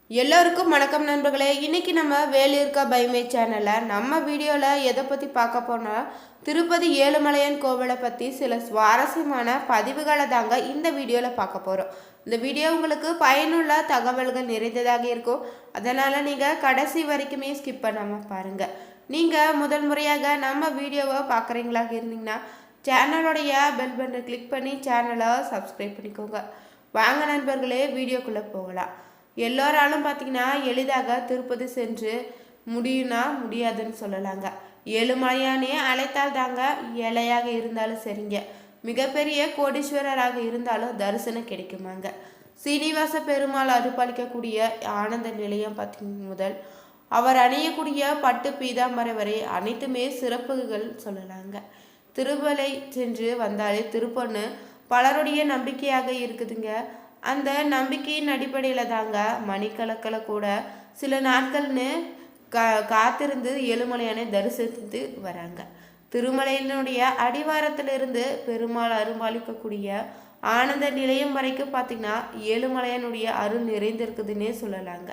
எல்லோருக்கும் வணக்கம் நண்பர்களே. இன்னைக்கு நம்ம வேலியிருக்கா பைமே சேனலில் நம்ம வீடியோவில் எதை பற்றி பார்க்க போனால் திருப்பதி ஏழுமலையான் கோவிலை பற்றி சில சுவாரஸ்யமான பதிவுகளை தாங்க இந்த வீடியோவில் பார்க்க போகிறோம். இந்த வீடியோ உங்களுக்கு பயனுள்ள தகவல்கள் நிறைந்ததாக இருக்கும். அதனால் நீங்கள் கடைசி வரைக்குமே ஸ்கிப் பண்ணாமல் பாருங்கள். நீங்கள் முதல் முறையாக நம்ம வீடியோவை பார்க்குறீங்களாக இருந்தீங்கன்னா சேனலோடைய பெல் பட்டனை கிளிக் பண்ணி சேனலை சப்ஸ்கிரைப் பண்ணிக்கோங்க. வாங்க நண்பர்களே, வீடியோக்குள்ளே போகலாம். எல்லோராலும் பார்த்தீங்கன்னா எளிதாக திருப்பதி சென்று முடியாதுன்னு சொல்லலாங்க. ஏழுமலையானே அழைத்தால் தாங்க ஏழையாக இருந்தாலும் சரிங்க, மிகப்பெரிய கோடீஸ்வரராக இருந்தாலும் தரிசனம் கிடைக்குமாங்க. சீனிவாச பெருமாள் அருள்பாலிக்கக்கூடிய ஆனந்த நிலையம் பார்த்தீங்க முதல் அவர் அணியக்கூடிய பட்டு பீதாம்பரம் வரை அனைத்துமே சிறப்புகள் சொல்லலாங்க. திருமலை சென்று வந்தாலே திருப்பொண்ணு பலருடைய நம்பிக்கையாக இருக்குதுங்க. அந்த நம்பிக்கையின் அடிப்படையில் தாங்க மணிக்கணக்கில் கூட சில நாட்கள்னு காத்திருந்து ஏழுமலையானை தரிசித்து வராங்க. திருமலையினுடைய அடிவாரத்திலிருந்து பெருமாள் அருள்பாலிக்கக்கூடிய ஆனந்த நிலையம் வரைக்கும் பார்த்திங்கன்னா ஏழுமலையானுடைய அருள் நிறைந்திருக்குதுன்னே சொல்லலாங்க.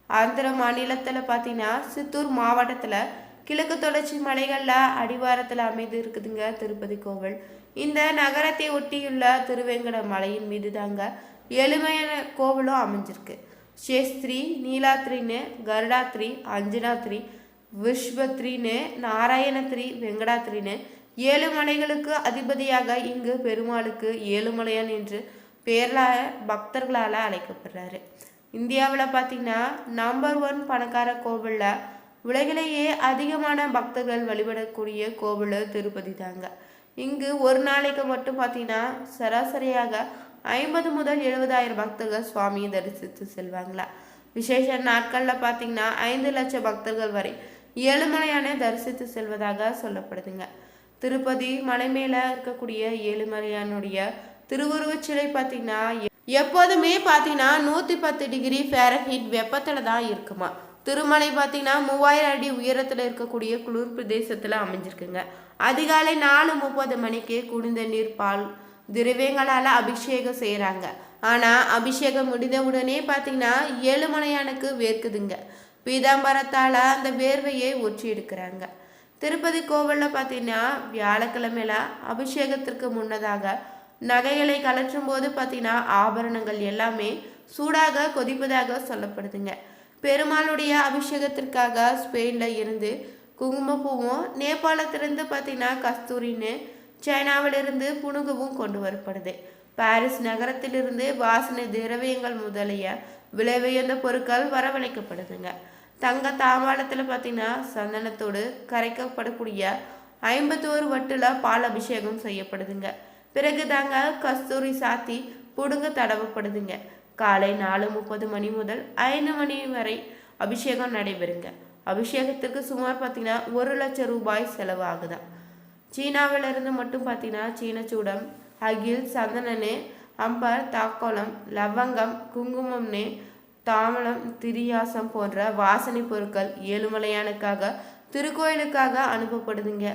ஆந்திர மாநிலத்தில் பார்த்திங்கன்னா சித்தூர் மாவட்டத்தில் கிழக்கு தொடர்ச்சி மலைகளில் அடிவாரத்தில் அமைந்து இருக்குதுங்க திருப்பதி கோவில். இந்த நகரத்தை ஒட்டியுள்ள திருவேங்கட மலையின் மீது தாங்க ஏழுமலையான கோவிலும் அமைஞ்சிருக்கு. சேஸ்திரி, நீலாத்ரின்னு, கருடாத்ரி, அஞ்சனாத்ரி, விஸ்வத்ரின்னு, நாராயணத்ரி, வெங்கடாத்ரின்னு 7 மலைகளுக்கு அதிபதியாக இங்கு பெருமாளுக்கு ஏழுமலையான் என்று பேரில் பக்தர்களால் அழைக்கப்படுறாரு. இந்தியாவில் பார்த்திங்கன்னா நம்பர் 1 பணக்கார கோவிலில் உலகிலேயே அதிகமான பக்தர்கள் வழிபடக்கூடிய கோவில் திருப்பதி தாங்க. இங்கு ஒரு நாளைக்கு மட்டும் பார்த்தீங்கன்னா சராசரியாக 50 முதல் 70,000 பக்தர்கள் சுவாமியை தரிசித்து செல்வாங்களா. விசேஷ நாட்களில் பார்த்தீங்கன்னா 5 லட்சம் பக்தர்கள் வரை ஏழுமலையானை தரிசித்து செல்வதாக சொல்லப்படுதுங்க. திருப்பதி மலை மேலே இருக்கக்கூடிய ஏழுமலையானுடைய திருவுருவச் சிலை பார்த்தீங்கன்னா எப்போதுமே பார்த்தீங்கன்னா 110 டிகிரி ஃபாரன்ஹீட் வெப்பத்தில் தான் இருக்குமா. திருமலை பார்த்தீங்கன்னா 3000 அடி உயரத்தில் இருக்கக்கூடிய குளிர் பிரதேசத்தில் அமைஞ்சிருக்குங்க. அதிகாலை 4:30 மணிக்கு குடிந்த நீர் பால் திரவியங்களால் அபிஷேகம் செய்கிறாங்க. ஆனால் அபிஷேகம் முடிந்த உடனே பார்த்தீங்கன்னா ஏழுமலையானுக்கு வேர்க்குதுங்க. பீதாம்பரத்தால் அந்த வேர்வையை ஒற்றி எடுக்கிறாங்க. திருப்பதி கோவிலில் பார்த்தீங்கன்னா வியாழக்கிழமையில அபிஷேகத்திற்கு முன்னதாக நகைகளை கலற்றும் போது பார்த்தீங்கன்னா ஆபரணங்கள் எல்லாமே சூடாக கொதிப்பதாக சொல்லப்படுதுங்க. பெருமாளுடைய அபிஷேகத்திற்காக ஸ்பெயினில் இருந்து குங்குமப்பூவும், நேபாளத்திலிருந்து பார்த்தீங்கன்னா கஸ்தூரின்னு, சைனாவிலிருந்து புனுகவும் கொண்டு வரப்படுது. பாரிஸ் நகரத்திலிருந்து வாசனை திரவியங்கள் முதலிய விலை உயர்ந்த பொருட்கள் வரவழைக்கப்படுதுங்க. தங்க தாம்பாளத்தில் பார்த்தீங்கன்னா சந்தனத்தோடு கரைக்கப்படக்கூடிய 51 வட்டுல பால் அபிஷேகம் செய்யப்படுதுங்க. பிறகு தாங்க கஸ்தூரி சாத்தி புடுங்க தடவப்படுதுங்க. காலை 4:30 மணி முதல் 5 மணி வரை அபிஷேகம் நடைபெறுங்க. அபிஷேகத்திற்கு சுமார் பார்த்தீங்கன்னா 1 லட்சம் ரூபாய் செலவு ஆகுதான். சீனாவிலிருந்து மட்டும் பார்த்தீங்கன்னா சீனச்சூடம், அகில், சந்தனன்னு, அம்பர், தாக்கோலம், லவங்கம், குங்குமம்னு, தாமலம், திரியாசம் போன்ற வாசனை பொருட்கள் ஏழுமலையானுக்காக திருக்கோயிலுக்காக அனுப்பப்படுதுங்க.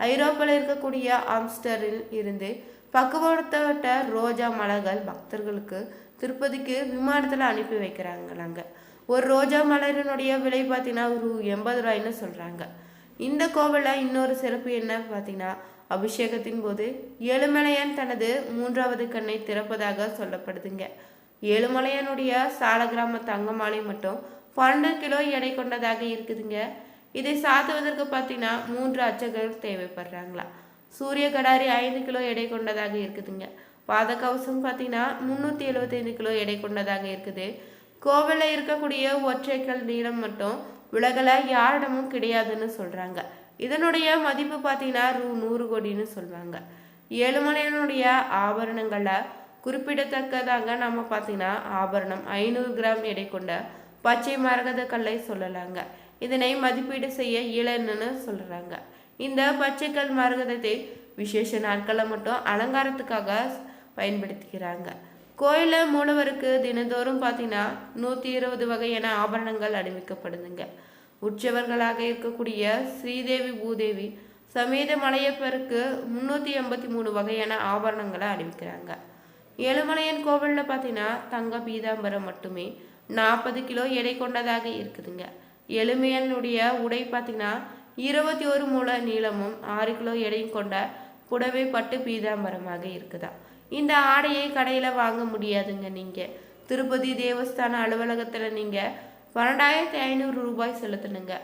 ஐரோப்பாவில் இருக்கக்கூடிய ஆம்ஸ்டரில் இருந்து பக்குவப்படுத்தப்பட்ட ரோஜா மலர்கள் பக்தர்களுக்கு திருப்பதிக்கு விமானத்தில் அனுப்பி வைக்கிறாங்களாங்க. ஒரு ரோஜா மலரினுடைய விலை பார்த்தீங்கன்னா ஒரு 80 ரூபாய்ன்னு சொல்கிறாங்க. இந்த கோவிலில் இன்னொரு சிறப்பு என்ன பார்த்தீங்கன்னா அபிஷேகத்தின் போது ஏழுமலையான் தனது 3வது கண்ணை திறப்பதாக சொல்லப்படுதுங்க. ஏழுமலையானுடைய சாலகிராம தங்கமாலை மட்டும் 12 கிலோ எடை கொண்டதாக இருக்குதுங்க. இதை சாத்துவதற்கு பார்த்தீங்கன்னா 3 அச்சகர்கள் தேவைப்படுறாங்களா. சூரிய கடாரி 5 கிலோ எடை கொண்டதாக இருக்குதுங்க. பாதகவசம் பார்த்தீங்கன்னா 375 கிலோ எடை கொண்டதாக இருக்குது. கோவிலில் இருக்கக்கூடிய ஒற்றைக்கல் நீளம் மட்டும் உலகில் யாரிடமும் கிடையாதுன்னு சொல்கிறாங்க. இதனுடைய மதிப்பு பார்த்தீங்கன்னா 100 கோடின்னு சொல்லுவாங்க. ஏழுமலையானுடைய ஆபரணங்களில் குறிப்பிடத்தக்கதாக நம்ம பார்த்தீங்கன்னா ஆபரணம் 500 கிராம் எடை கொண்ட பச்சை மரகத கல்லை சொல்லலாங்க. இதனை மதிப்பீடு செய்ய இயலன்னு சொல்கிறாங்க. இந்த பச்சைக்கல் மரகதத்தை விசேஷ நாட்களில் மட்டும் அலங்காரத்துக்காக பயன்படுத்திக்கிறாங்க. கோயிலில் மூலவருக்கு தினந்தோறும் பார்த்தீங்கன்னா 120 வகையான ஆபரணங்கள் அணிவிக்கப்படுதுங்க. உற்சவர்களாக இருக்கக்கூடிய ஸ்ரீதேவி பூதேவி சமேத மலையப்பருக்கு 383 வகையான ஆபரணங்களை அணிவிக்கிறாங்க. ஏழுமலையான் கோவிலில் பார்த்தீங்கன்னா தங்க பீதாம்பரம் மட்டுமே 40 கிலோ எடை கொண்டதாக இருக்குதுங்க. எலுமையனுடைய உடை பார்த்தீங்கன்னா 21 முழ நீளமும் 6 கிலோ எடையும் கொண்ட புடவை பட்டு பீதாம்பரமாக இருக்குதா. இந்த ஆடையை கடையில் வாங்க முடியாதுங்க. நீங்கள் திருப்பதி தேவஸ்தான அலுவலகத்தில் நீங்கள் 12,500 ரூபாய் செலுத்தணுங்க.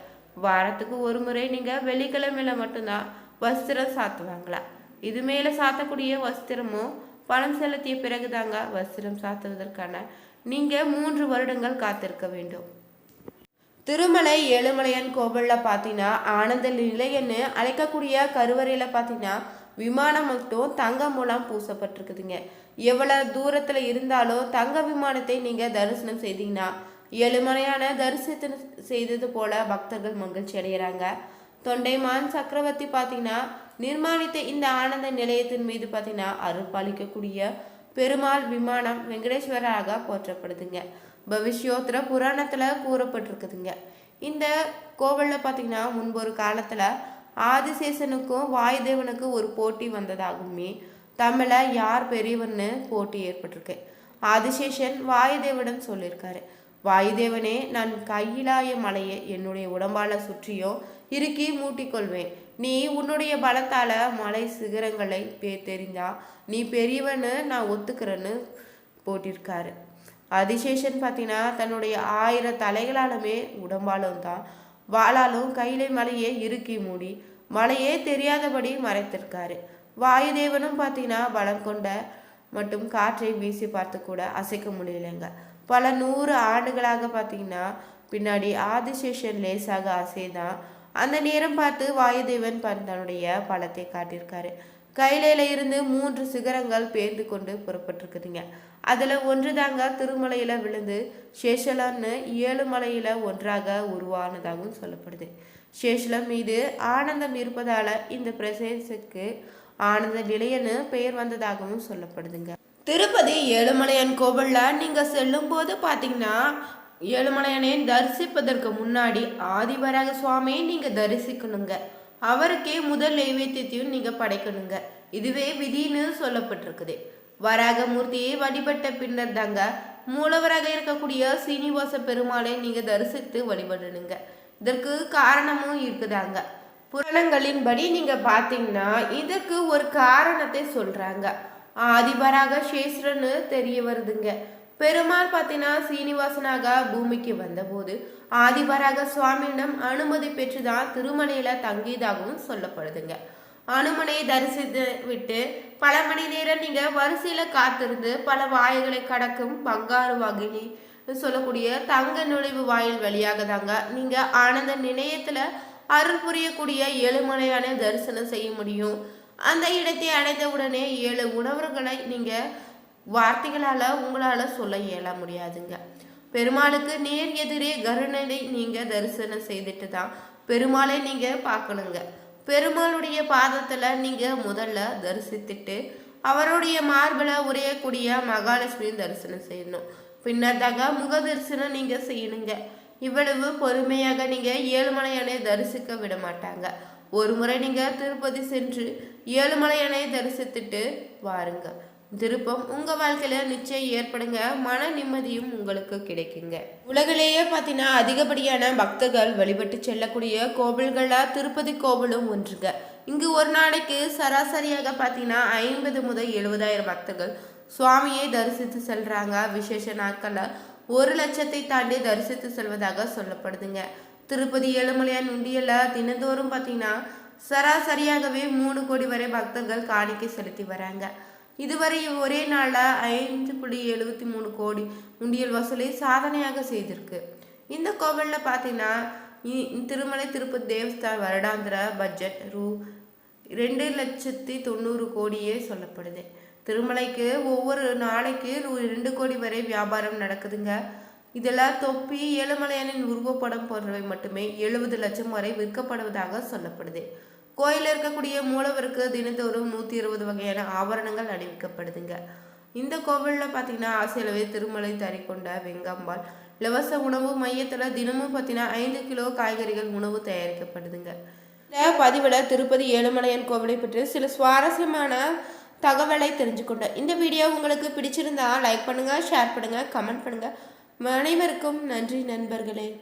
வாரத்துக்கு ஒரு முறை நீங்கள் வெள்ளிக்கிழமையில மட்டும்தான் வஸ்திரம் சாத்துவாங்களா. இது மேலே சாத்தக்கூடிய வஸ்திரமும் பணம் செலுத்திய பிறகுதாங்க வஸ்திரம் சாத்துவதற்கான நீங்கள் 3 வருடங்கள் காத்திருக்க வேண்டும். திருமலை ஏழுமலையான் கோவிலில் பார்த்தீங்கன்னா ஆனந்த நிலையன்னு அழைக்கக்கூடிய கருவறையில் பார்த்தீங்கன்னா விமானம் மட்டும் தங்க மூலம் பூசப்பட்டிருக்குதுங்க. எவ்வளவு தூரத்தில் இருந்தாலும் தங்க விமானத்தை நீங்கள் தரிசனம் செய்தீங்கன்னா ஏழுமலையான தரிசனம் செய்தது போல பக்தர்கள் மகிழ்ச்சி அடைகிறாங்க. தொண்டைமான் சக்கரவர்த்தி பார்த்தீங்கன்னா நிர்மாணித்த இந்த ஆனந்த நிலையத்தின் மீது பார்த்தீங்கன்னா அருள்பாலிக்கக்கூடிய பெருமாள் விமானம் வெங்கடேஸ்வராக போற்றப்படுதுங்க. பவிஷ்யோத்திர புராணத்தில் கூறப்பட்டிருக்குதுங்க. இந்த கோவிலில் பார்த்தீங்கன்னா முன்பொரு காலத்தில் ஆதிசேஷனுக்கும் வாயுதேவனுக்கும் ஒரு போட்டி வந்ததாகுமே தமிழில் யார் பெரியவன்னு போட்டி ஏற்பட்டிருக்கு. ஆதிசேஷன் வாயுதேவனிடம் சொல்லியிருக்காரு, வாயுதேவனே, நான் கையிலாய மலையை என்னுடைய உடம்பால சுற்றியும் இறுக்கி மூட்டிக்கொள்வேன். நீ உன்னுடைய பலத்தால மலை சிகரங்களை தெரிந்தா நீ பெரியவன்னு நான் ஒத்துக்கிறேன்னு போட்டிருக்காரு. ஆதிசேஷன் பார்த்தீங்கன்னா தன்னுடைய 1000 தலைகளாலுமே உடம்பாலும் தான் வாளாலும் கையிலை மலையை இறுக்கி மூடி மலையே தெரியாதபடி மறைத்திருக்காரு. வாயுதேவனும் பார்த்தீங்கன்னா பலம் கொண்ட மட்டும் காற்றை வீசி பார்த்து கூட அசைக்க முடியலைங்க. பல 100 ஆண்டுகளாக பார்த்தீங்கன்னா பின்னாடி ஆதிசேஷன் லேசாக அசைதான். அந்த நேரம் பார்த்து வாயுதேவன் தன்னுடைய பலத்தை காட்டியிருக்காரு. கையில இருந்து 3 சிகரங்கள் பேர்ந்து கொண்டு புறப்பட்டிருக்குதுங்க. அதில் ஒன்று தாங்க திருமலையில் விழுந்து சேஷலன்னு 7 மலையில் ஒன்றாக உருவானதாகவும் சொல்லப்படுது. சேஷலம் மீது ஆனந்தம் இருப்பதால் இந்த பிரதேசத்துக்கு ஆனந்த நிலையன்னு பெயர் வந்ததாகவும் சொல்லப்படுதுங்க. திருப்பதி ஏழுமலையான் கோவிலில் நீங்கள் செல்லும் போது பார்த்தீங்கன்னா ஏழுமலையானை தரிசிப்பதற்கு முன்னாடி ஆதிவராக சுவாமியை நீங்கள் தரிசிக்கணுங்க. அவருக்கே முதல் நைவேத்தியத்தையும் நீங்கள் படைக்கணுங்க. இதுவே விதின்னு சொல்லப்பட்டிருக்குது. வராகமூர்த்தியை வழிபட்ட பின்னர் தாங்க மூலவராக இருக்கக்கூடிய சீனிவாச பெருமாளை நீங்கள் தரிசித்து வழிபடணுங்க. இதற்கு காரணமும் இருக்குதாங்க. புராணங்களின்படி நீங்கள் பார்த்தீங்கன்னா இதற்கு ஒரு காரணத்தை சொல்கிறாங்க. ஆதிவராக சேஸ்வரன்னு தெரிய வருதுங்க. பெருமாள் பார்த்தீங்கன்னா சீனிவாசனாக பூமிக்கு வந்தபோது ஆதிவராக சுவாமியிடம் அனுமதி பெற்றுதான் திருமலையில் தங்கியதாகவும் சொல்லப்படுதுங்க. அனுமனையை தரிசித்து விட்டு பல மணி நேரம் நீங்கள் வரிசையில் காத்திருந்து பல வாயில்களை கடக்கும் பங்காரு வகிலி சொல்லக்கூடிய தங்க நுழைவு வாயில் வழியாக தாங்க நீங்கள் ஆனந்த நிலையத்தில் அருள் புரியக்கூடிய ஏழுமலையான தரிசனம் செய்ய முடியும். அந்த இடத்தை அடைந்த உடனே 7 உணவர்களை நீங்கள் வார்த்தைகளால் உங்களால் சொல்ல இயல முடியாதுங்க. பெருமாளுக்கு நேர் எதிரே கருணனை நீங்கள் தரிசனம் செய்துட்டு தான் பெருமாளை நீங்கள் பார்க்கணுங்க. பெருமாளுடைய பாதத்தில் நீங்கள் முதல்ல தரிசித்துட்டு அவருடைய மார்பில் உரையக்கூடிய மகாலட்சுமியும் தரிசனம் செய்யணும். பின்னர் தாங்க முக தரிசனம் நீங்கள் செய்யணுங்க. இவ்வளவு பொறுமையாக நீங்கள் ஏழுமலையானை தரிசிக்க விட மாட்டாங்க. ஒரு முறை நீங்கள் திருப்பதி சென்று ஏழுமலையானை தரிசித்துட்டு வாருங்க. திருப்பம் உங்கள் வாழ்க்கையில் நிச்சயம் ஏற்படுங்க. மன நிம்மதியும் உங்களுக்கு கிடைக்குங்க. உலகிலேயே பார்த்தீங்கன்னா அதிகப்படியான பக்தர்கள் வழிபட்டு செல்லக்கூடிய கோவில்களாக திருப்பதி கோவிலும் ஒன்றுங்க. இங்கு ஒரு நாளைக்கு சராசரியாக பார்த்தீங்கன்னா 50 முதல் 70,000 பக்தர்கள் சுவாமியை தரிசித்து செல்றாங்க. விசேஷ நாட்களில் 1 லட்சத்தை தாண்டி தரிசித்து செல்வதாக சொல்லப்படுதுங்க. திருப்பதி ஏழுமலையான் உண்டியல தினந்தோறும் பார்த்தீங்கன்னா சராசரியாகவே 3 கோடி வரை பக்தர்கள் காணிக்கை செலுத்தி வராங்க. இதுவரை ஒரே நாளில் 5.73 கோடி உண்டியல் வசூலை சாதனையாக செய்திருக்கு. இந்த கோவிலில் பார்த்தீங்கன்னா திருமலை திருப்பதி தேவஸ்தான் வருடாந்திர பட்ஜெட் ரூ 2,90,000 கோடியே சொல்லப்படுது. திருமலைக்கு ஒவ்வொரு நாளைக்கு ரூ 2 கோடி வரை வியாபாரம் நடக்குதுங்க. இதில் தொப்பி ஏழுமலையானின் உருவப்படம் போன்றவை மட்டுமே 70 லட்சம் வரை விற்கப்படுவதாக சொல்லப்படுது. கோயிலில் இருக்கக்கூடிய மூலவருக்கு தினத்தோறும் 120 வகையான ஆபரணங்கள் அணிவிக்கப்படுதுங்க. இந்த கோவிலில் பார்த்தீங்கன்னா ஆசியளவே திருமலை தறிக்கொண்ட வெங்கம்பால் இலவச உணவு மையத்தில் தினமும் பார்த்தீங்கன்னா 5 கிலோ காய்கறிகள் உணவு தயாரிக்கப்படுதுங்க. இந்த பதிவில் திருப்பதி ஏழுமலையான் கோவிலை பற்றி சில சுவாரஸ்யமான தகவலை தெரிஞ்சுக்கொண்டேன். இந்த வீடியோ உங்களுக்கு பிடிச்சிருந்தா லைக் பண்ணுங்கள், ஷேர் பண்ணுங்கள், கமெண்ட் பண்ணுங்கள். அனைவருக்கும் நன்றி நண்பர்களே.